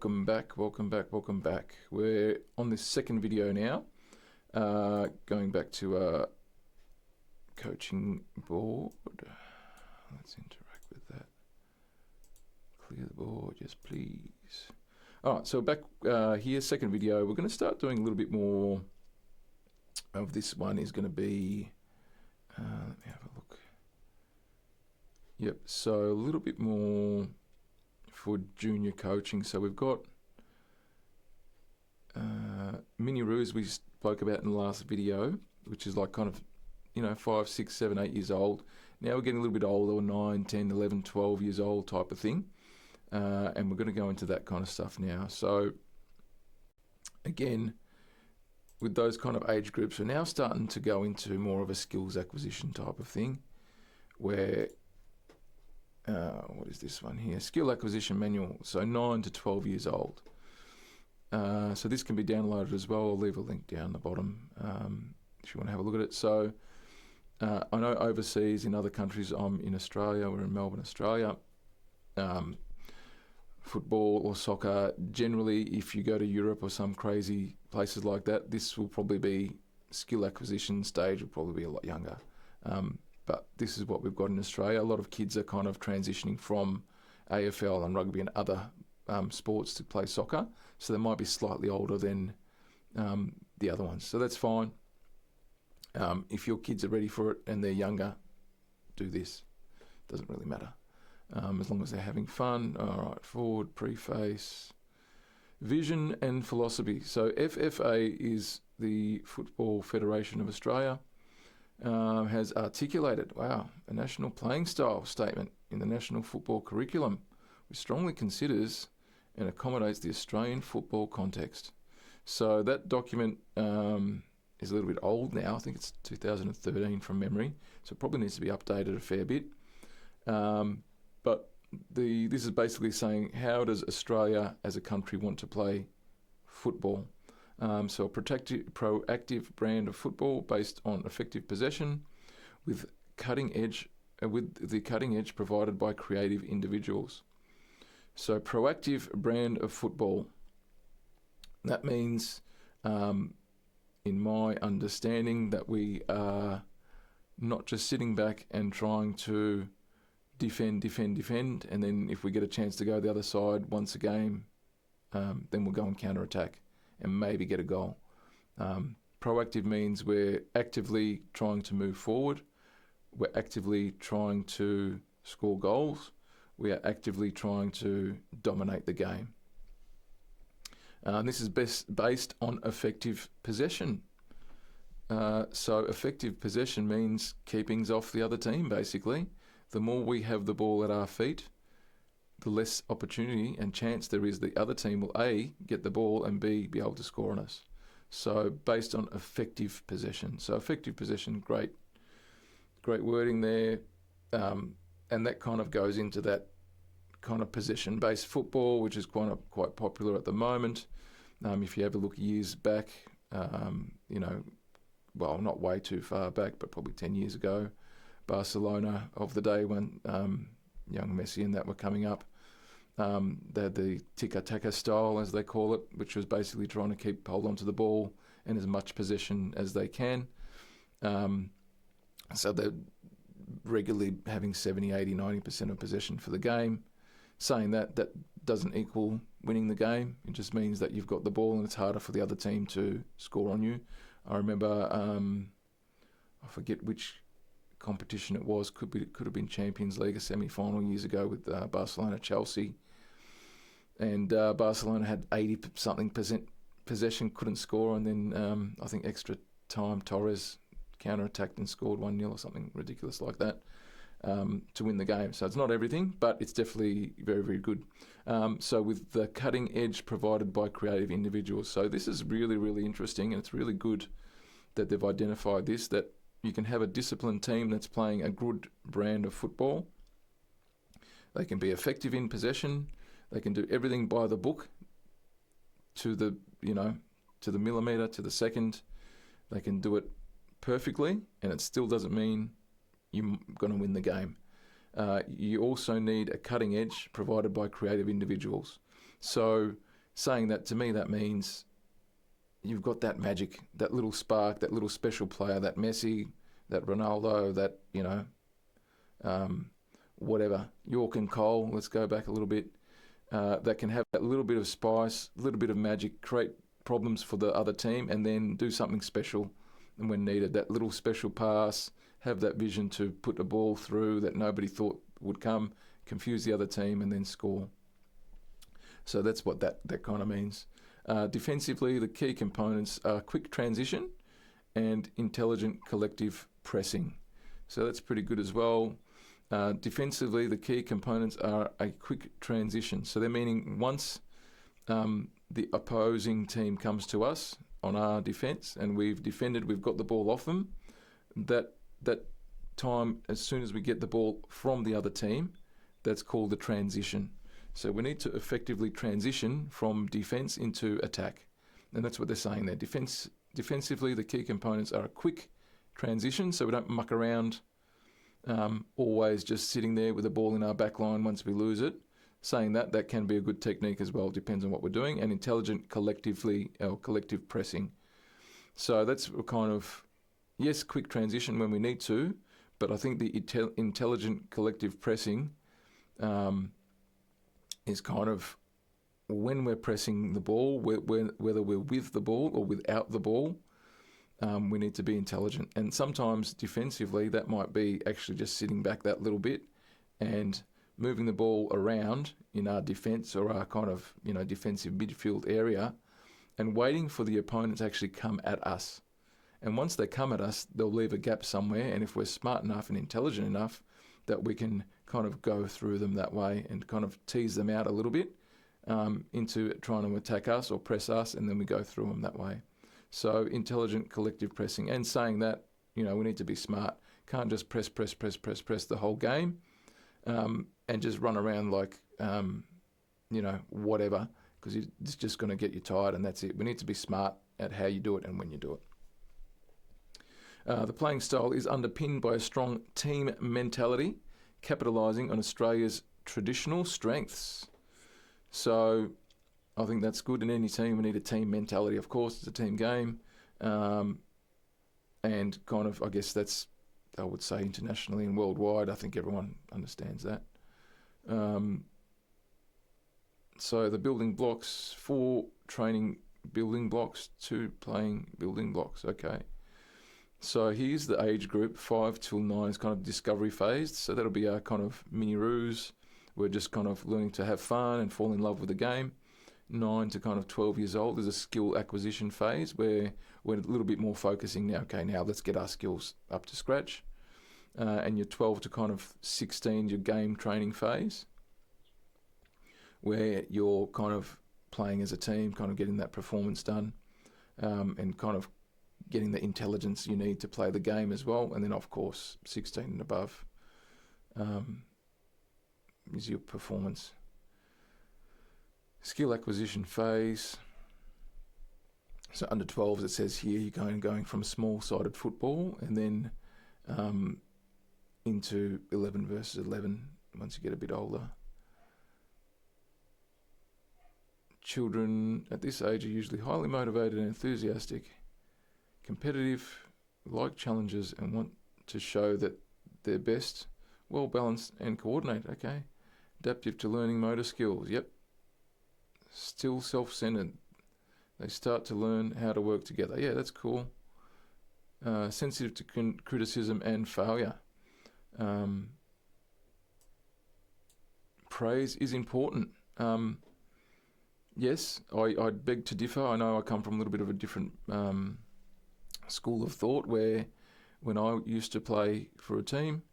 welcome back. We're on this second video now, going back to coaching board. Let's interact with that. Clear the board, yes please. All right, so back here, second video. We're going to start doing a little bit more of this one. Is going to be, let me have a look. Yep, so a little bit more for junior coaching. So we've got mini roos we spoke about in the last video, which is like kind of, 5, 6, 7, 8 years old. Now we're getting a little bit older, 9, 10, 11, 12 years old type of thing. And we're going to go into that kind of stuff now. So again, with those kind of age groups, we're now starting to go into more of a skills acquisition type of thing, where what is this one here? Skill acquisition manual. So 9 to 12 years old. So this can be downloaded as well. I'll leave a link down the bottom if you want to have a look at it. So I know overseas in other countries, I'm in Australia, we're in Melbourne, Australia. Football or soccer, generally, if you go to Europe or some crazy places like that, this will probably be skill acquisition stage will probably be a lot younger. But this is what we've got in Australia. A lot of kids are kind of transitioning from AFL and rugby and other sports to play soccer. So they might be slightly older than the other ones. So that's fine. If your kids are ready for it and they're younger, do this. Doesn't really matter. As long as they're having fun. All right, forward, preface. Vision and philosophy. So FFA is the Football Federation of Australia. Has articulated, a national playing style statement in the national football curriculum, which strongly considers and accommodates the Australian football context. So that document is a little bit old now. I think it's 2013 from memory, so it probably needs to be updated a fair bit. But this is basically saying, how does Australia as a country want to play football? So a proactive brand of football based on effective possession with the cutting edge provided by creative individuals. So proactive brand of football. That means, in my understanding, that we are not just sitting back and trying to defend, and then if we get a chance to go the other side once a game, then we'll go and counter-attack and maybe get a goal. Proactive means we're actively trying to move forward. We're actively trying to score goals. We are actively trying to dominate the game. This is based on effective possession. So effective possession means keeping's off the other team, basically. The more we have the ball at our feet, the less opportunity and chance there is the other team will A, get the ball, and B, be able to score on us. So based on effective possession. So effective possession, great wording there. And that kind of goes into that kind of possession-based football, which is quite popular at the moment. If you ever look years back, not way too far back, but probably 10 years ago, Barcelona of the day when young Messi and that were coming up, they had the tiki-taka style, as they call it, which was basically trying to hold on to the ball and as much possession as they can. So they're regularly having 70, 80, 90% of possession for the game. Saying that doesn't equal winning the game. It just means that you've got the ball and it's harder for the other team to score on you. I remember, I forget which competition it was, could have been Champions League, a semi-final years ago with Barcelona-Chelsea, and Barcelona had 80-something% possession, couldn't score, and then I think extra time Torres counter-attacked and scored 1-0 or something ridiculous like that to win the game. So it's not everything, but it's definitely very, very good. So with the cutting edge provided by creative individuals. So this is really, really interesting, and it's really good that they've identified this, that you can have a disciplined team that's playing a good brand of football. They can be effective in possession. They can do everything by the book to the millimetre, to the second. They can do it perfectly, and it still doesn't mean you're going to win the game. You also need a cutting edge provided by creative individuals. So saying that, to me, that means you've got that magic, that little spark, that little special player, that Messi, that Ronaldo, that, whatever, York and Cole, let's go back a little bit, that can have that little bit of spice, a little bit of magic, create problems for the other team, and then do something special and when needed. That little special pass, have that vision to put the ball through that nobody thought would come, confuse the other team, and then score. So that's what that kind of means. Defensively, the key components are quick transition and intelligent collective pressing. So that's pretty good as well. Defensively, the key components are a quick transition. So they're meaning once the opposing team comes to us on our defence and we've defended, we've got the ball off them, that time, as soon as we get the ball from the other team, that's called the transition. So we need to effectively transition from defence into attack. And that's what they're saying there. Defensively, the key components are a quick transition, so we don't muck around, always just sitting there with the ball in our back line once we lose it. Saying that can be a good technique as well, depends on what we're doing. And intelligent collective pressing. So that's kind of, yes, quick transition when we need to, but I think the intelligent collective pressing is kind of when we're pressing the ball, whether we're with the ball or without the ball, we need to be intelligent. And sometimes defensively, that might be actually just sitting back that little bit and moving the ball around in our defence or our kind of, defensive midfield area and waiting for the opponent to actually come at us. And once they come at us, they'll leave a gap somewhere. And if we're smart enough and intelligent enough, that we can kind of go through them that way and kind of tease them out a little bit into trying to attack us or press us, and then we go through them that way. So intelligent collective pressing. And saying that, we need to be smart. Can't just press the whole game and just run around like, whatever, because it's just going to get you tired and that's it. We need to be smart at how you do it and when you do it. The playing style is underpinned by a strong team mentality, capitalising on Australia's traditional strengths. So I think that's good. In any team, we need a team mentality. Of course, it's a team game. And kind of, I guess that's, I would say, internationally and worldwide, I think everyone understands that. So the building blocks, 4 training building blocks, 2 playing building blocks. Okay. So here's the age group, 5 till 9 is kind of discovery phase. So that'll be our kind of mini roos. We're just kind of learning to have fun and fall in love with the game. 9 to kind of 12 years old is a skill acquisition phase where we're a little bit more focusing now. Okay, now let's get our skills up to scratch. And your 12 to kind of 16, your game training phase, where you're kind of playing as a team, kind of getting that performance done, and kind of getting the intelligence you need to play the game as well. And then, of course, 16 and above is your performance. Skill acquisition phase. So under 12s, it says here, you're going from small-sided football and then into 11 versus 11 once you get a bit older. Children at this age are usually highly motivated and enthusiastic, competitive, like challenges, and want to show that they're best, well-balanced and coordinate. Okay. Adaptive to learning motor skills. Yep. Still self-centered. They start to learn how to work together. Yeah, that's cool. Sensitive to criticism and failure. Praise is important. Yes, I'd beg to differ. I know I come from a little bit of a different school of thought where when I used to play for a team,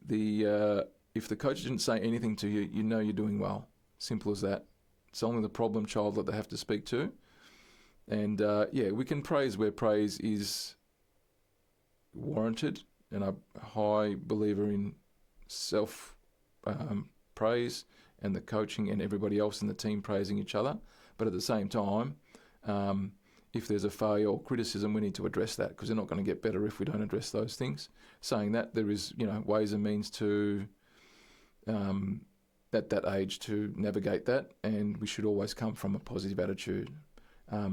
if the coach didn't say anything to you, you know you're doing well. Simple as that. It's only the problem child that they have to speak to. And we can praise where praise is warranted, and I'm a high believer in self-praise and the coaching and everybody else in the team praising each other. But at the same time, if there's a failure or criticism, we need to address that, because they're not going to get better if we don't address those things. Saying that, there is ways and means to at that age to navigate that, and we should always come from a positive attitude.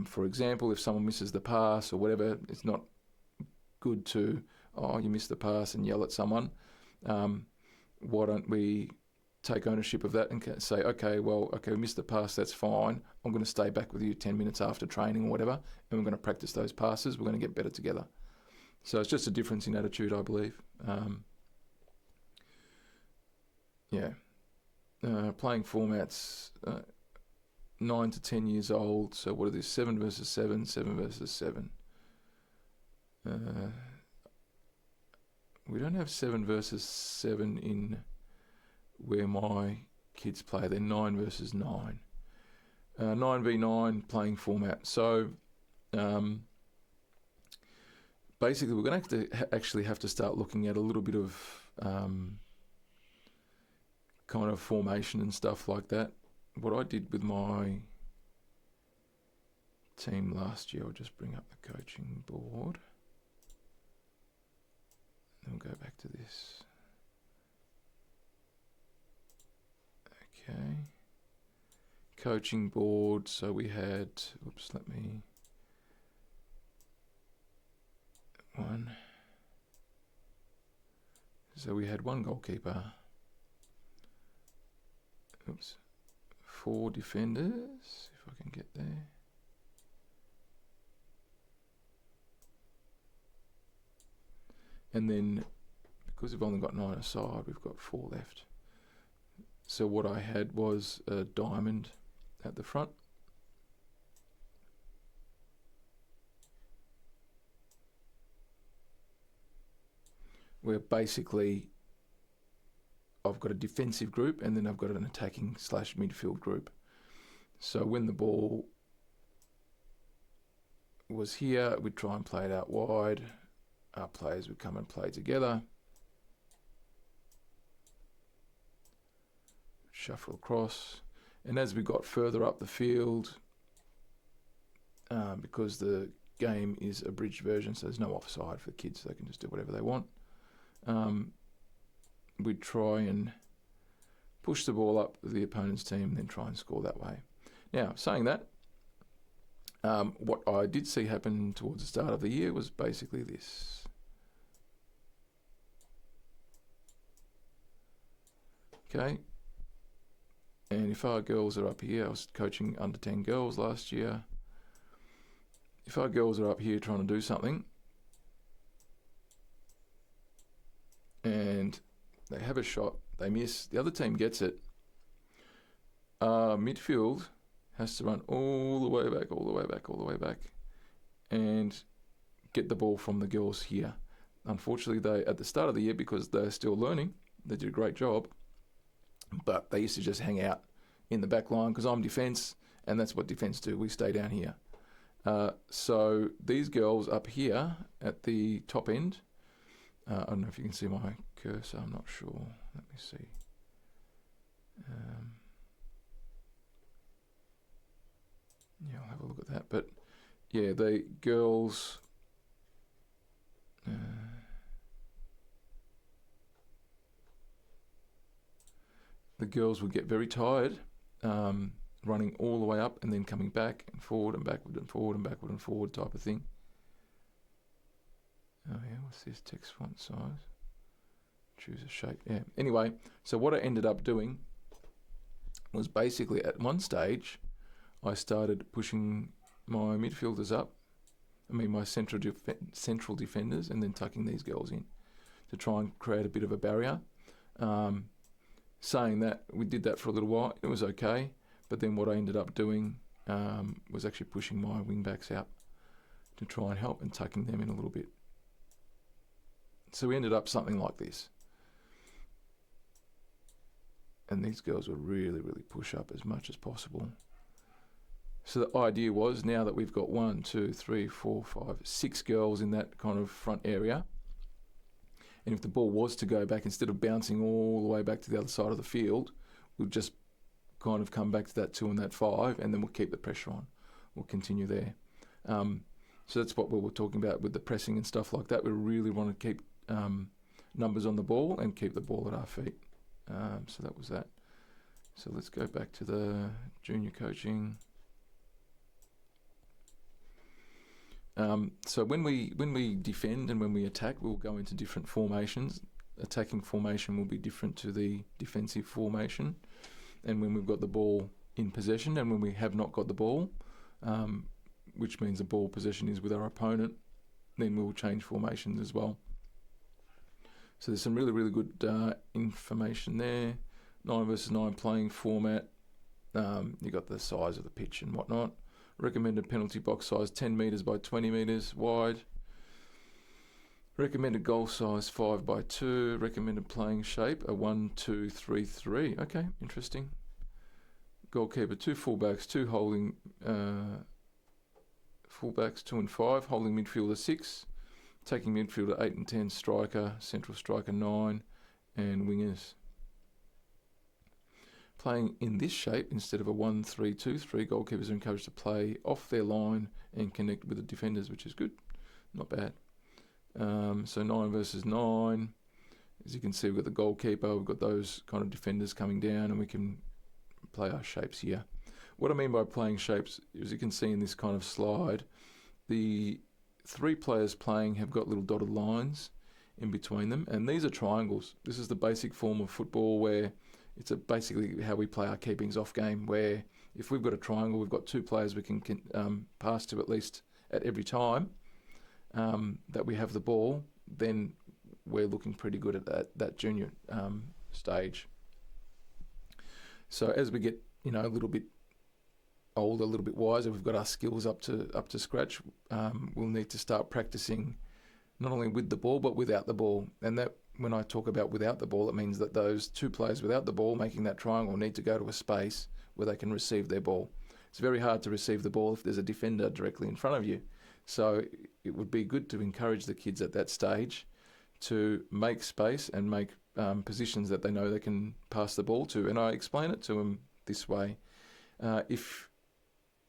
For example, if someone misses the pass or whatever, it's not good to, oh, you missed the pass and yell at someone. Why don't we take ownership of that and say, okay, we missed the pass, that's fine. I'm going to stay back with you 10 minutes after training or whatever, and we're going to practice those passes. We're going to get better together. So it's just a difference in attitude, I believe. Playing formats, 9 to 10 years old. So what are these? 7 versus 7, 7 versus 7. We don't have 7 versus 7 in where my kids play. They're 9 versus 9. 9v9 playing format. So basically we're going to actually have to start looking at a little bit of kind of formation and stuff like that. What I did with my team last year, I'll just bring up the coaching board. Then we'll go back to this. Okay. Coaching board. So we had, So we had one goalkeeper. 4 defenders, if I can get there. And then, because we've only got 9 aside, we've got 4 left. So what I had was a diamond at the front. Where basically I've got a defensive group and then I've got an attacking / midfield group. So when the ball was here, we'd try and play it out wide. Our players would come and play together. Shuffle across. And as we got further up the field, because the game is a bridged version, so there's no offside for the kids, so they can just do whatever they want. We'd try and push the ball up the opponent's team and then try and score that way. Now, saying that, what I did see happen towards the start of the year was basically this. Okay. And if our girls are up here, I was coaching under 10 girls last year. If our girls are up here trying to do something, and they have a shot, they miss, the other team gets it, midfield has to run all the way back, and get the ball from the girls here. Unfortunately, they, at the start of the year, because they're still learning, they did a great job, but they used to just hang out in the back line because I'm defence, and that's what defence do. We stay down here. So these girls up here at the top end, I don't know if you can see my cursor, I'm not sure. Let me see. I'll have a look at that. But yeah, the girls, would get very tired, running all the way up and then coming back and forward and backward and forward and backward and forward type of thing. Oh yeah, what's this text font size? Choose a shape. Yeah. Anyway, so what I ended up doing was basically at one stage, I started pushing my midfielders up. My central defenders, and then tucking these girls in to try and create a bit of a barrier. Saying that, we did that for a little while. It was okay, but then what I ended up doing was actually pushing my wing backs out to try and help and tucking them in a little bit. So we ended up something like this. And these girls would really, really push up as much as possible. So the idea was, now that we've got 1, 2, 3, 4, 5, 6 girls in that kind of front area, and if the ball was to go back, instead of bouncing all the way back to the other side of the field, we'll just kind of come back to that 2 and that 5, and then we'll keep the pressure on. We'll continue there. So that's what we were talking about with the pressing and stuff like that. We really want to keep numbers on the ball and keep the ball at our feet. So that was that. So let's go back to the junior coaching. So when we defend and when we attack, we'll go into different formations. Attacking formation will be different to the defensive formation. And when we've got the ball in possession and when we have not got the ball, which means the ball possession is with our opponent, then we'll change formations as well. So there's some really, really good information there. 9 versus 9 playing format. You got the size of the pitch and whatnot. Recommended penalty box size 10 metres by 20 metres wide. Recommended goal size 5 by 2. Recommended playing shape a 1-2-3-3. Okay, interesting. Goalkeeper 2 fullbacks, 2 holding fullbacks 2 and 5, holding midfielder 6, taking midfielder 8 and 10, striker, central striker 9, and wingers. Playing in this shape instead of a 1-3-2-3, goalkeepers are encouraged to play off their line and connect with the defenders, which is good, not bad. So 9 versus 9. As you can see, we've got the goalkeeper, we've got those kind of defenders coming down, and we can play our shapes here. What I mean by playing shapes, as you can see in this kind of slide, the 3 players playing have got little dotted lines in between them, and these are triangles. This is the basic form of football where it's basically how we play our keepings off game, where if we've got a triangle, we've got 2 players we can pass to at least at every time that we have the ball, then we're looking pretty good at that junior stage. So as we get, a little bit older, a little bit wiser, we've got our skills up to scratch. We'll need to start practicing not only with the ball but without the ball. And that, when I talk about without the ball, it means that those 2 players without the ball making that triangle need to go to a space where they can receive their ball. It's very hard to receive the ball if there's a defender directly in front of you. So it would be good to encourage the kids at that stage to make space and make positions that they know they can pass the ball to. And I explain it to them this way. If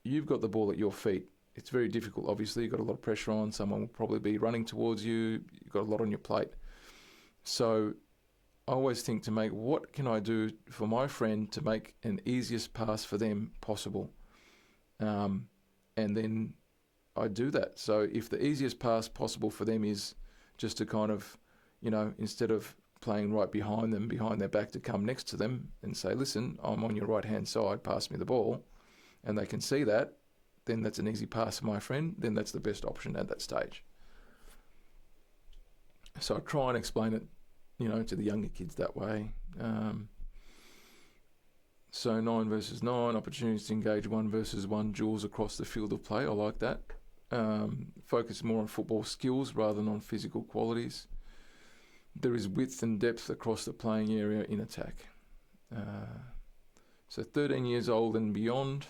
you've got the ball at your feet, it's very difficult. Obviously, you've got a lot of pressure on. Someone will probably be running towards you. You've got a lot on your plate. So I always think to make, what can I do for my friend to make an easiest pass for them possible? And then I do that. So if the easiest pass possible for them is just to kind of, instead of playing right behind them, behind their back, to come next to them and say, listen, I'm on your right-hand side, pass me the ball, and they can see that, then that's an easy pass for my friend, then that's the best option at that stage. So I try and explain it, to the younger kids that way. So 9 versus 9, opportunities to engage 1 versus 1 duels across the field of play. I like that. Focus more on football skills rather than on physical qualities. There is width and depth across the playing area in attack. So 13 years old and beyond,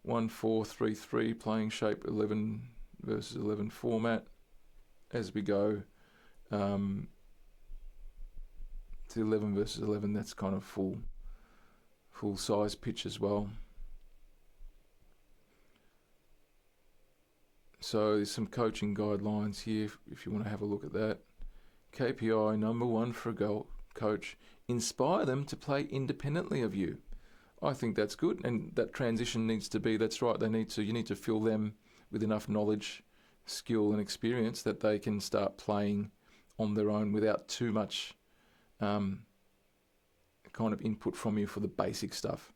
1-4-3-3 playing shape, 11 versus 11 format. As we go to 11 versus 11, that's kind of full size pitch as well. So there's some coaching guidelines here if you want to have a look at that. KPI number 1 for a coach: inspire them to play independently of you. I think that's good, and that transition needs to be, that's right, you need to fill them with enough knowledge, skill and experience that they can start playing on their own without too much kind of input from you for the basic stuff.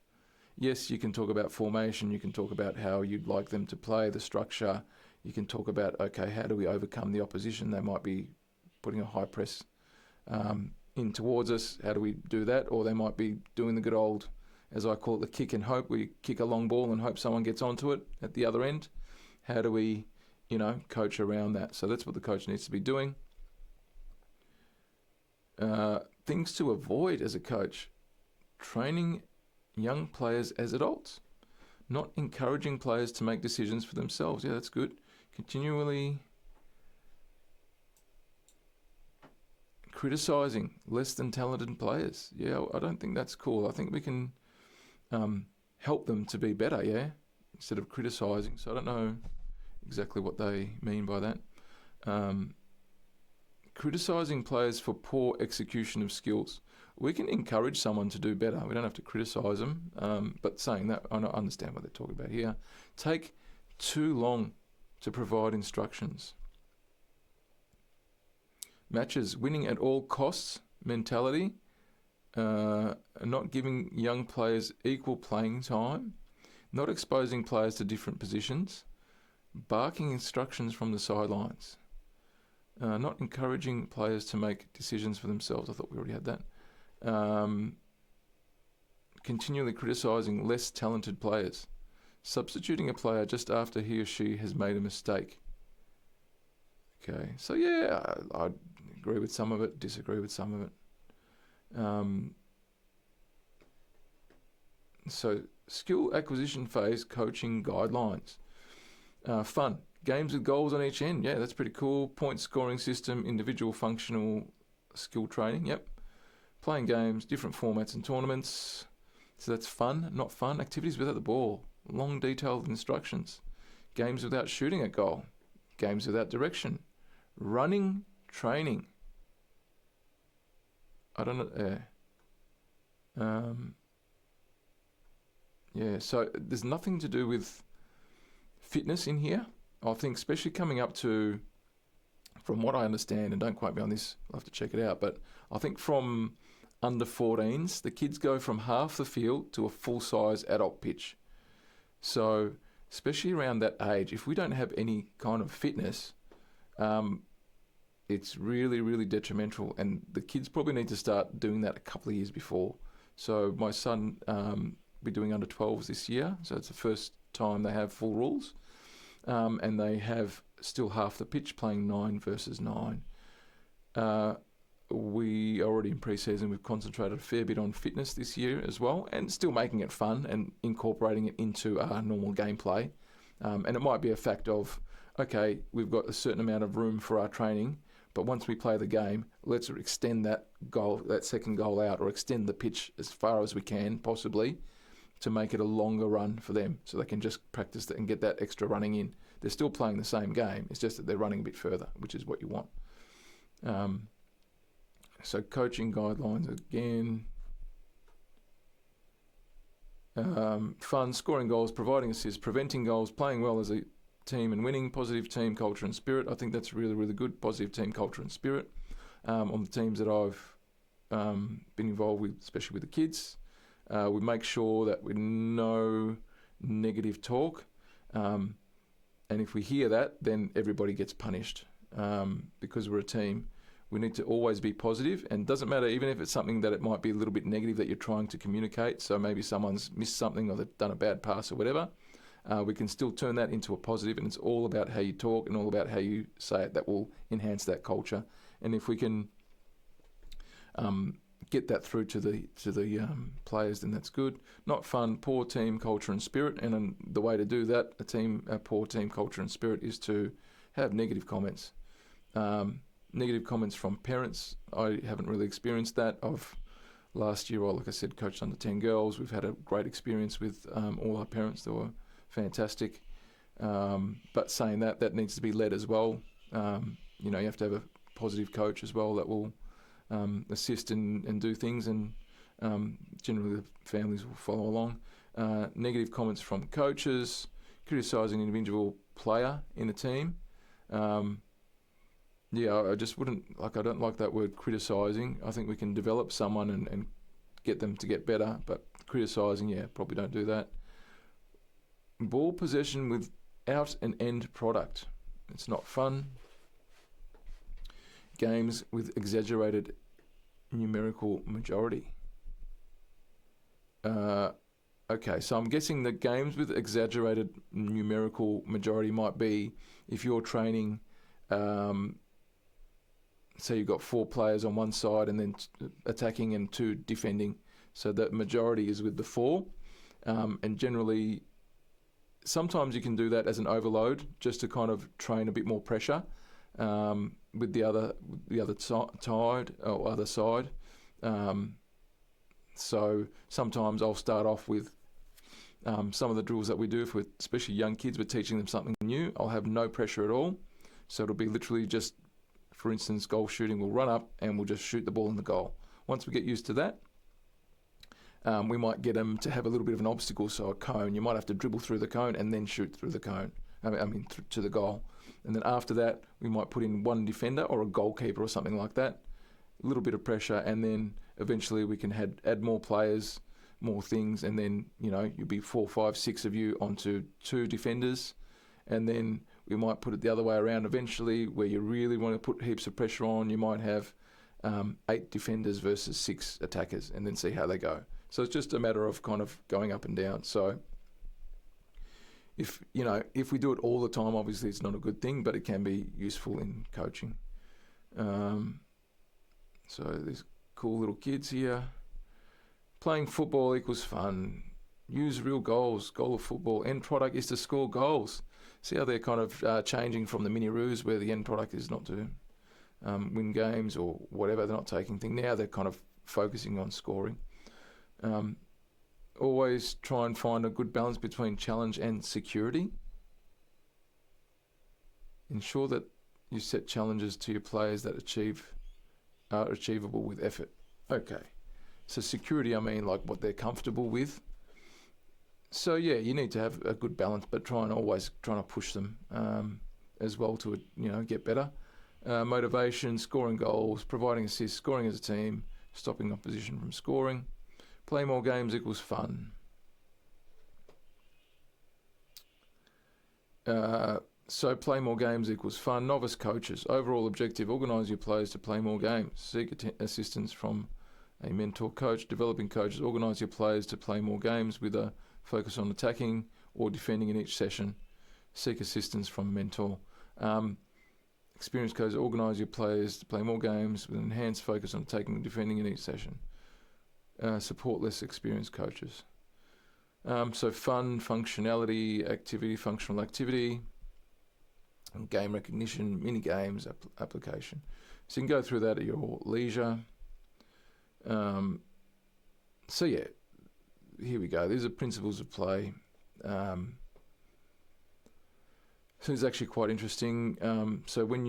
Yes, you can talk about formation, you can talk about how you'd like them to play, the structure, you can talk about, okay, how do we overcome the opposition? They might be putting a high press in towards us, how do we do that? Or they might be doing the good old, as I call it, the kick and hope, where you kick a long ball and hope someone gets onto it at the other end. How do we, coach around that? So that's what the coach needs to be doing. Things to avoid as a coach: training young players as adults, not encouraging players to make decisions for themselves. Yeah, that's good. Continually criticising less than talented players. Yeah, I don't think that's cool. I think we can help them to be better, instead of criticising. So I don't know exactly what they mean by that. criticising players for poor execution of skills. We can encourage someone to do better. We don't have to criticise them. But saying that, I don't understand what they're talking about here. Take too long to provide instructions. Matches, winning at all costs mentality. Not giving young players equal playing time. Not exposing players to different positions. Barking instructions from the sidelines. Not encouraging players to make decisions for themselves. I thought we already had that. Continually criticising less talented players. Substituting a player just after he or she has made a mistake. Okay, so yeah, I agree with some of it, disagree with some of it. So skill acquisition phase coaching guidelines. Fun. Games with goals on each end. Yeah, that's pretty cool. Point scoring system, individual functional skill training. Yep. Playing games, different formats and tournaments. So that's fun, not fun. Activities without the ball. Long detailed instructions. Games without shooting at goal. Games without direction. Running training. I don't know. Yeah, so there's nothing to do with fitness in here. I think especially coming up to, from what I understand, and don't quote me on this, I'll have to check it out, but I think from under 14s, the kids go from half the field to a full-size adult pitch. So especially around that age, if we don't have any kind of fitness, it's really, really detrimental, and the kids probably need to start doing that a couple of years before. So my son will be doing under 12s this year, so it's the first time they have full rules. And they have still half the pitch playing 9 versus 9. We already in pre-season, we've concentrated a fair bit on fitness this year as well, and still making it fun and incorporating it into our normal gameplay. And it might be a fact of, okay, we've got a certain amount of room for our training, but once we play the game, let's extend that goal, that second goal out, or extend the pitch as far as we can, possibly, to make it a longer run for them, so they can just practice that and get that extra running in. They're still playing the same game, it's just that they're running a bit further, which is what you want. So coaching guidelines again. Fun, scoring goals, providing assists, preventing goals, playing well as a team and winning, positive team culture and spirit. I think that's really, really good, positive team culture and spirit. On the teams that I've been involved with, especially with the kids. We make sure that we know negative talk, and if we hear that, then everybody gets punished, because we're a team. We need to always be positive, and it doesn't matter even if it's something that it might be a little bit negative that you're trying to communicate. So maybe someone's missed something or they've done a bad pass or whatever. We can still turn that into a positive, and it's all about how you talk and all about how you say it that will enhance that culture. And if we can get that through to the players, then that's good. Not fun, poor team culture and spirit, and the way to do that, a poor team culture and spirit, is to have negative comments. Negative comments from parents. I haven't really experienced that. Last year, like I said, coached under 10 girls. We've had a great experience with all our parents. They were fantastic. But saying that needs to be led as well. You have to have a positive coach as well that will assist and do things, and generally the families will follow along. Negative comments from coaches, criticising an individual player in a team. I just wouldn't, I don't like that word criticising. I think we can develop someone and get them to get better, but criticising, probably don't do that. Ball possession without an end product. It's not fun. Games with exaggerated numerical majority. Okay, so I'm guessing that games with exaggerated numerical majority might be if you're training, say you've got 4 players on one side and then attacking and 2 defending. So that majority is with the 4. And generally, sometimes you can do that as an overload just to kind of train a bit more pressure with the other side. So sometimes I'll start off with some of the drills that we do, for especially young kids, we're teaching them something new. I'll have no pressure at all. So it'll be literally just for instance, goal shooting, we'll run up and we'll just shoot the ball in the goal. Once we get used to that, we might get them to have a little bit of an obstacle, so a cone. You might have to dribble through the cone and then shoot through the cone. To the goal. And then after that, we might put in one defender or a goalkeeper or something like that. A little bit of pressure, and then eventually we can add more players, more things, and then, you'll be 4, 5, 6 of you onto 2 defenders. And then we might put it the other way around eventually, where you really want to put heaps of pressure on. You might have 8 defenders versus 6 attackers, and then see how they go. So it's just a matter of kind of going up and down. So if we do it all the time, obviously it's not a good thing, but it can be useful in coaching. So there's cool little kids here. Playing football equals fun. Use real goals. Goal of football. End product is to score goals. See how they're kind of changing from the mini-roos, where the end product is not to win games or whatever. They're not taking things. Now they're kind of focusing on scoring. Always try and find a good balance between challenge and security. Ensure that you set challenges to your players that are achievable with effort. Okay. So security, I mean like what they're comfortable with. So yeah, you need to have a good balance, but trying to push them as well to get better. Motivation, scoring goals, providing assists, scoring as a team, stopping opposition from scoring. Play more games equals fun. So play more games equals fun. Novice coaches. Overall objective, organise your players to play more games. Seek assistance from a mentor coach. Developing coaches, organise your players to play more games with a focus on attacking or defending in each session. Seek assistance from a mentor. Experienced coaches, organise your players to play more games with an enhanced focus on attacking and defending in each session. Support less experienced coaches. So fun, functionality, activity, functional activity, and game recognition, mini games, application. So you can go through that at your leisure. So yeah, here we go. These are principles of play. So it's actually quite interesting. So when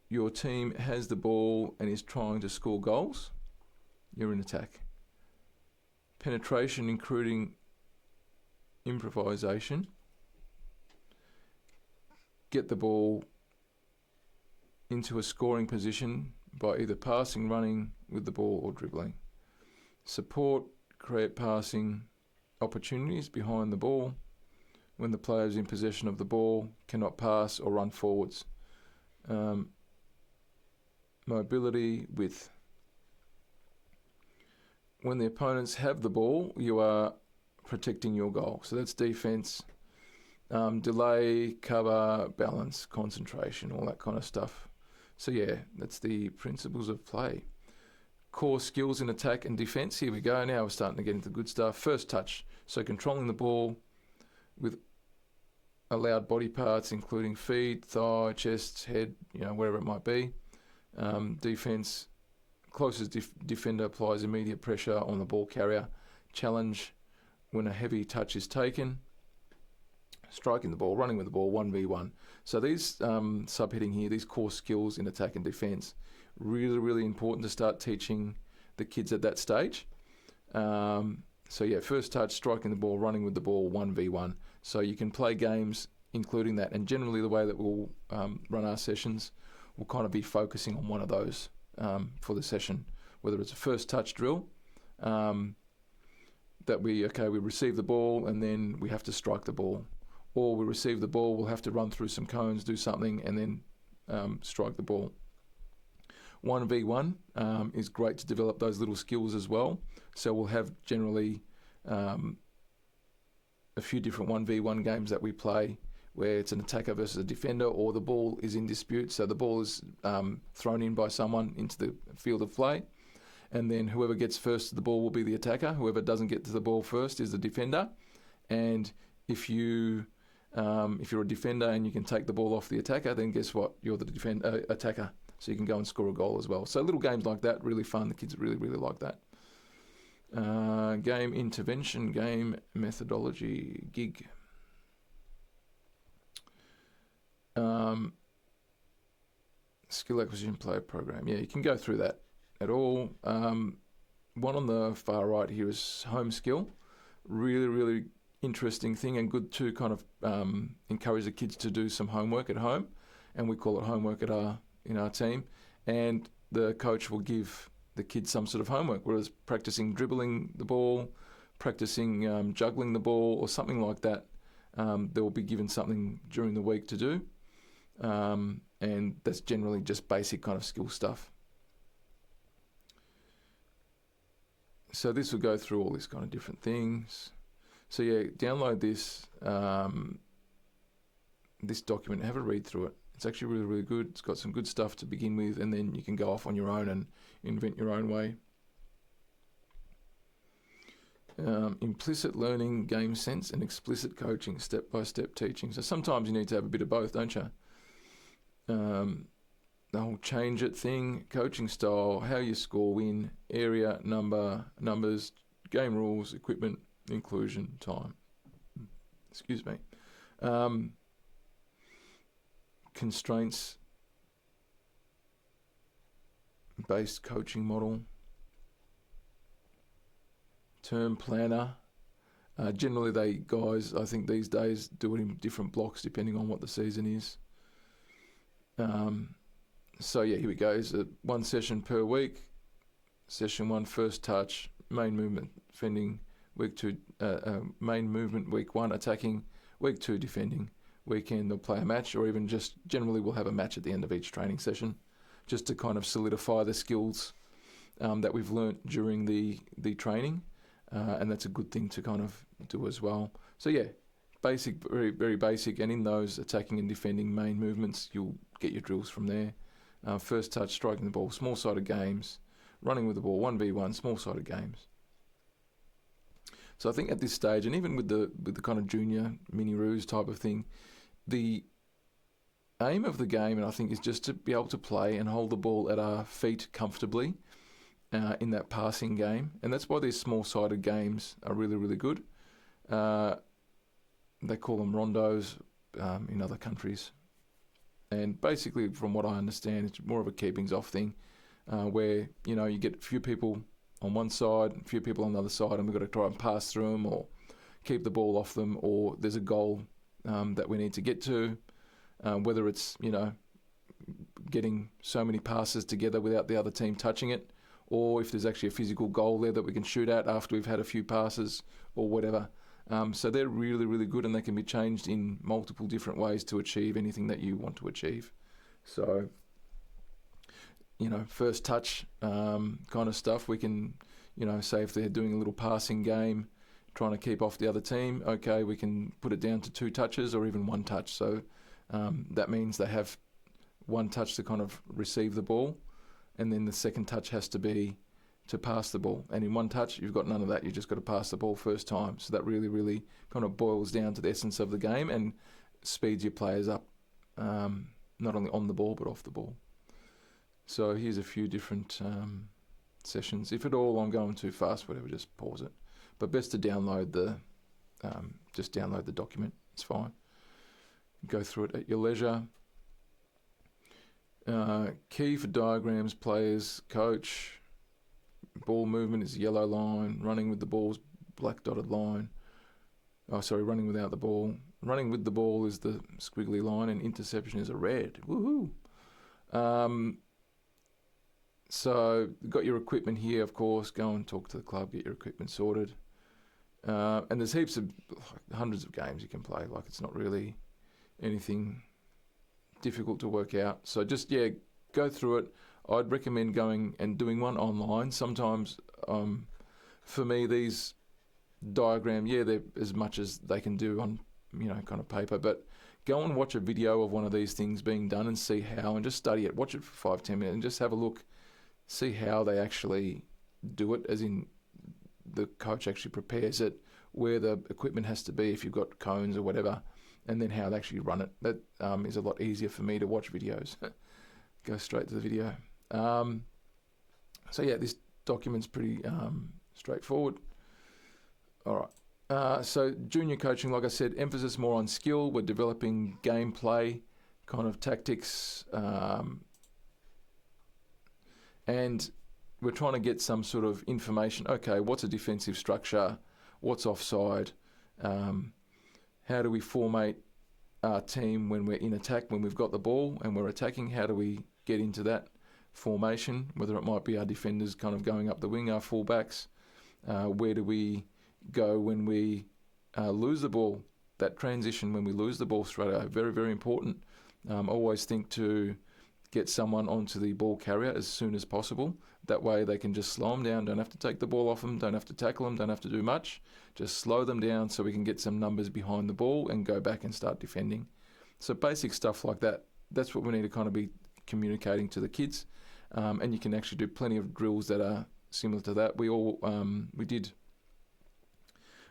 your team has the ball and is trying to score goals, you're in attack. Penetration, including improvisation. Get the ball into a scoring position by either passing, running with the ball, or dribbling. Support, create passing opportunities behind the ball when the players in possession of the ball cannot pass or run forwards. Mobility, width. When the opponents have the ball, you are protecting your goal. So that's defense. Delay, cover, balance, concentration, all that kind of stuff. So yeah, that's the principles of play. Core skills in attack and defense. Here we go. Now we're starting to get into good stuff. First touch. So controlling the ball with allowed body parts, including feet, thigh, chest, head, wherever it might be. Defense. Closest defender applies immediate pressure on the ball carrier. Challenge when a heavy touch is taken. Striking the ball, running with the ball, 1v1. So these subheading here, these core skills in attack and defence, really, really important to start teaching the kids at that stage. So yeah, first touch, striking the ball, running with the ball, 1v1. So you can play games including that. And generally the way that we'll run our sessions, we'll kind of be focusing on one of those for the session, whether it's a first touch drill, that we receive the ball and then we have to strike the ball. Or we receive the ball, we'll have to run through some cones, do something, and then strike the ball. 1v1 is great to develop those little skills as well. So we'll have generally a few different 1v1 games that we play where it's an attacker versus a defender, or the ball is in dispute. So the ball is thrown in by someone into the field of play. And then whoever gets first to the ball will be the attacker. Whoever doesn't get to the ball first is the defender. And if you're a defender and you can take the ball off the attacker, then guess what? You're the attacker. So you can go and score a goal as well. So little games like that, really fun. The kids really, really like that. Game intervention, game methodology, gig. skill acquisition player program. Yeah, you can go through that at all. One on the far right here is home skill. Really, really interesting thing, and good to kind of encourage the kids to do some homework at home, and we call it homework in our team. And the coach will give the kids some sort of homework, whereas practicing dribbling the ball, practicing juggling the ball, or something like that. They will be given something during the week to do, and that's generally just basic kind of skill stuff. So this will go through all these kind of different things. So yeah, download this this document, have a read through it. It's actually really, really good. It's got some good stuff to begin with, and then you can go off on your own and invent your own way. Implicit learning, game sense, and explicit coaching, step-by-step teaching. So sometimes you need to have a bit of both, don't you? The whole change it thing, coaching style, how you score, win, area, numbers, game rules, equipment, inclusion, time. Excuse me. Constraints based coaching model. Term planner. Generally, guys, I think these days do it in different blocks depending on what the season is. So yeah, here we go. It's one session per week. Session 1, first touch, main movement, defending. Week 2, main movement. Week 1, attacking. Week 2, defending. Weekend they'll play a match, or even just generally we'll have a match at the end of each training session, just to kind of solidify the skills that we've learnt during the training, and that's a good thing to kind of do as well. So yeah, basic, very, very basic, and in those attacking and defending main movements, you'll get your drills from there. First touch, striking the ball, small-sided games, running with the ball, 1v1, small-sided games. So I think at this stage, and even with the kind of junior mini-roos type of thing, the aim of the game, and I think, is just to be able to play and hold the ball at our feet comfortably in that passing game. And that's why these small-sided games are really, really good. They call them rondos in other countries. And basically, from what I understand, it's more of a keepings off thing, where, you know, you get a few people on one side, a few people on the other side, and we've got to try and pass through them or keep the ball off them, or there's a goal that we need to get to, whether it's, you know, getting so many passes together without the other team touching it, or if there's actually a physical goal there that we can shoot at after we've had a few passes or whatever. So they're really, really good, and they can be changed in multiple different ways to achieve anything that you want to achieve. So, you know, first touch kind of stuff, we can, you know, say if they're doing a little passing game, trying to keep off the other team, okay, we can put it down to 2 touches or even 1 touch. So that means they have 1 touch to kind of receive the ball, and then the second touch has to be to pass the ball. And in 1 touch, you've got none of that. You just got to pass the ball first time. So that really, really kind of boils down to the essence of the game and speeds your players up, not only on the ball but off the ball. So here's a few different sessions. If at all I'm going too fast, whatever, just pause it. But best to download just download the document. It's fine. Go through it at your leisure. Key for diagrams, players, coach. Ball movement is yellow line. Running with the ball is black dotted line. Oh, sorry, running without the ball. Running with the ball is the squiggly line, and interception is a red. Woohoo! So you've got your equipment here, of course. Go and talk to the club, get your equipment sorted. And there's heaps of, hundreds of games you can play. Like, it's not really anything difficult to work out. So just, yeah, go through it. I'd recommend going and doing one online. Sometimes, for me, these diagrams, yeah, they're as much as they can do on, you know, kind of paper, but go and watch a video of one of these things being done and see how, and just study it. Watch it for 5-10 minutes and just have a look, see how they actually do it, as in the coach actually prepares it, where the equipment has to be if you've got cones or whatever, and then how they actually run it. That is a lot easier for me to watch videos. Go straight to the video. So yeah, this document's pretty straightforward. All right. So junior coaching, like I said, emphasis more on skill. We're developing gameplay, kind of tactics, and we're trying to get some sort of information. Okay, what's a defensive structure? What's offside? How do we formate our team when we're in attack, when we've got the ball and we're attacking? How do we get into that formation? Whether it might be our defenders kind of going up the wing, our fullbacks. Where do we go when we lose the ball? That transition when we lose the ball straight away, very, very important. Always think to get someone onto the ball carrier as soon as possible. That way they can just slow them down, don't have to take the ball off them, don't have to tackle them, don't have to do much. Just slow them down so we can get some numbers behind the ball and go back and start defending. So basic stuff like that, that's what we need to kind of be communicating to the kids. And you can actually do plenty of drills that are similar to that. We did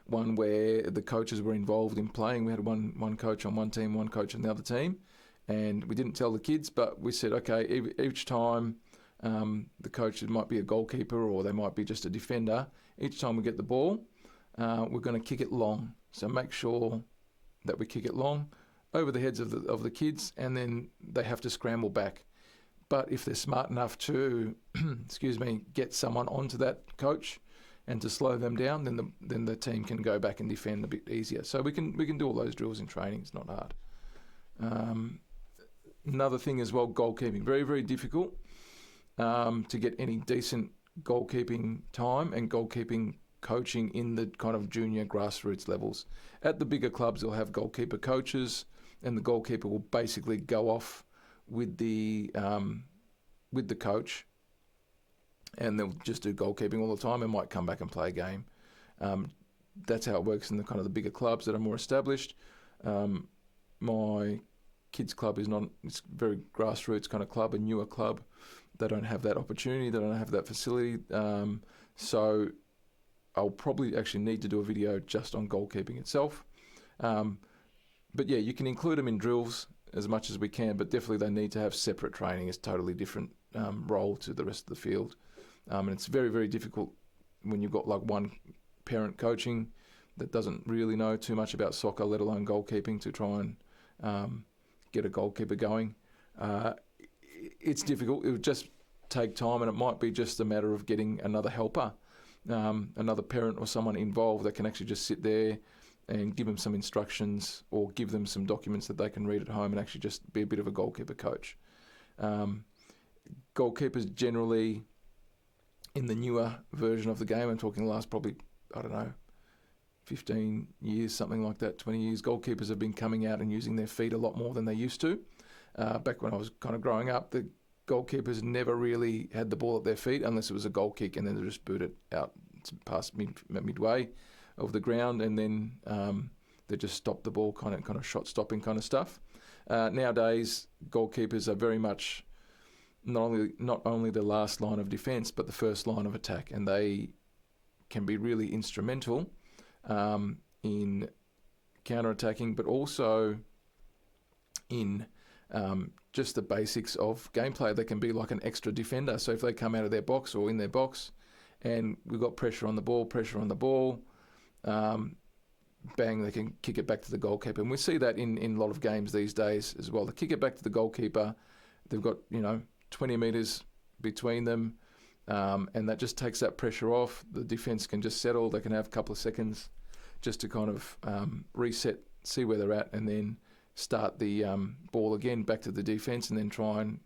one where the coaches were involved in playing. We had one coach on one team, one coach on the other team. And we didn't tell the kids, but we said, okay, each time the coach, it might be a goalkeeper or they might be just a defender, each time we get the ball, we're going to kick it long. So make sure that we kick it long over the heads of the kids, and then they have to scramble back. But if they're smart enough to, get someone onto that coach and to slow them down, then the team can go back and defend a bit easier. So we can do all those drills in training. It's not hard. Another thing as well, goalkeeping. Very, very difficult to get any decent goalkeeping time and goalkeeping coaching in the kind of junior grassroots levels. At the bigger clubs, they'll have goalkeeper coaches, and the goalkeeper will basically go off with the coach, and they'll just do goalkeeping all the time and might come back and play a game. That's how it works in the kind of the bigger clubs that are more established. My kids club it's a very grassroots kind of club, a newer club. They don't have that opportunity, they don't have that facility. So I'll probably actually need to do a video just on goalkeeping itself. But yeah, you can include them in drills as much as we can, but definitely they need to have separate training. It's a totally different role to the rest of the field. And it's very, very difficult when you've got like one parent coaching that doesn't really know too much about soccer, let alone goalkeeping, to try and get a goalkeeper going. It's difficult. It would just take time, and it might be just a matter of getting another helper, another parent or someone involved that can actually just sit there and give them some instructions or give them some documents that they can read at home and actually just be a bit of a goalkeeper coach. Goalkeepers generally, in the newer version of the game, I'm talking the last probably, 15 years, something like that, 20 years, goalkeepers have been coming out and using their feet a lot more than they used to. Back when I was kind of growing up, the goalkeepers never really had the ball at their feet unless it was a goal kick, and then they just boot it out past midway of the ground, and then they just stop the ball, kind of shot stopping kind of stuff. Nowadays, goalkeepers are very much not only the last line of defence, but the first line of attack, and they can be really instrumental in counter-attacking, but also in just the basics of gameplay. They can be like an extra defender. So if they come out of their box or in their box and we've got pressure on the ball, bang, they can kick it back to the goalkeeper. And we see that in a lot of games these days as well. They kick it back to the goalkeeper. They've got, 20 metres between them, and that just takes that pressure off. The defence can just settle. They can have a couple of seconds just to kind of reset, see where they're at, and then start the ball again back to the defence, and then try and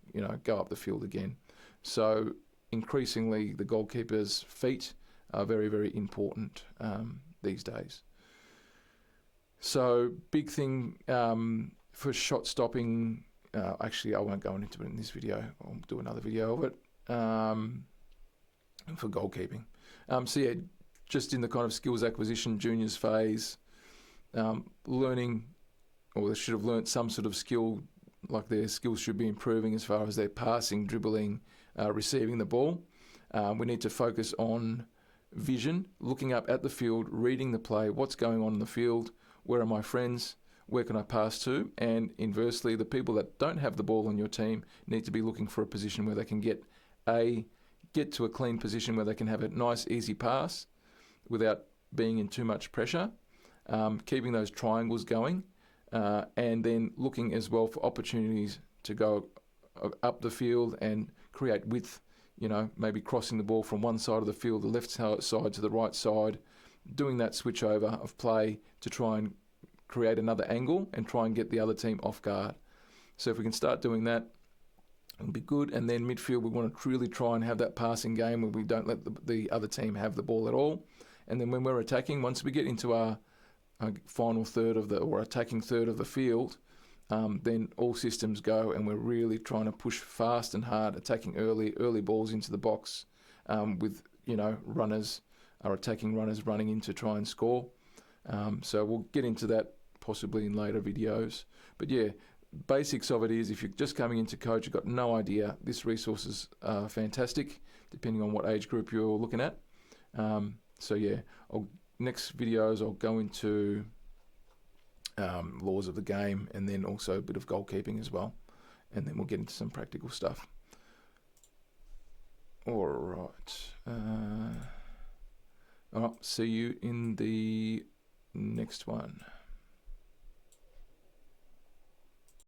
go up the field again. So increasingly, the goalkeeper's feet are very, very important these days. So big thing for shot stopping. Actually, I won't go into it in this video. I'll do another video of it for goalkeeping. So yeah, just in the kind of skills acquisition juniors phase, learning, or they should have learnt some sort of skill, like their skills should be improving as far as their passing, dribbling, receiving the ball. We need to focus on vision, looking up at the field, reading the play, what's going on in the field, where are my friends, where can I pass to? And inversely, the people that don't have the ball on your team need to be looking for a position where they can get to a clean position where they can have a nice, easy pass without being in too much pressure, keeping those triangles going, and then looking as well for opportunities to go up the field and create width you know, maybe crossing the ball from one side of the field, the left side to the right side, doing that switch over of play to try and create another angle and try and get the other team off guard. So if we can start doing that, it'll be good. And then midfield, we want to really try and have that passing game where we don't let the other team have the ball at all. And then when we're attacking, once we get into our final third of or attacking third of the field, then all systems go, and we're really trying to push fast and hard, attacking early balls into the box, with, you know, our attacking runners running in to try and score. So we'll get into that possibly in later videos. But yeah, basics of it is, if you're just coming into coach, you've got no idea, this resource is fantastic, depending on what age group you're looking at. So yeah, next videos I'll go into laws of the game, and then also a bit of goalkeeping as well, and then we'll get into some practical stuff. All right. See you in the next one.